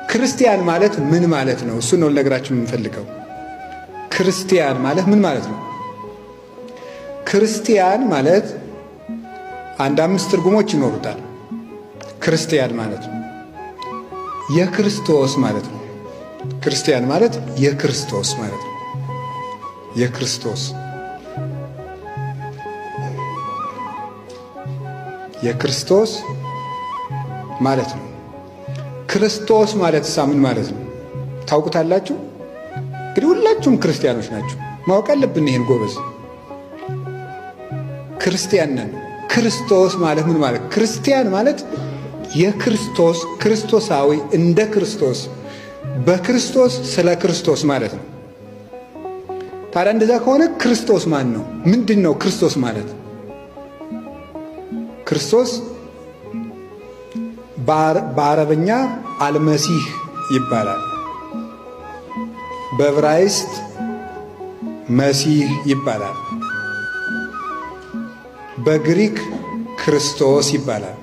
ክርስቲያን ማለት ምን ማለት ነው? እሱ ነው ልነግራችሁ የምንፈልገው። ክርስቲያን ማለት ምን ማለት ነው? ክርስቲያን ማለት አንድ 5 ትርጉሞች ይኖሩታል። ክርስቲያን ማለት የክርስቶስ ማለት ነው። ክርስቲያን ማለት የክርስቶስ ማለት ነው። የክርስቶስ ማለት ነው። ክርስቶስ ማለት ምን ማለት ነው ታውቁታላችሁ? እንግዲህ ሁላችሁም ክርስቲያኖች ናችሁ። ማወቅ አለብን ይሄን ጎበዝ። ክርስቲያን ነን። ክርስቶስ ማለት ምን ማለት? ክርስቲያን ማለት የክርስቶስ ክርስቶሳዊ፣ እንደ ክርስቶስ፣ በክርስቶስ፣ ስለ ክርስቶስ ማለት ነው። ታዲያ እንደዛ ከሆነ ክርስቶስ ማን ነው? ምንድን ነው ክርስቶስ ማለት? ክርስቶስ በአረበኛ አልመሲህ ይባላል። በዕብራይስጥ መሲህ ይባላል። በግሪክ ክርስቶስ ይባላል።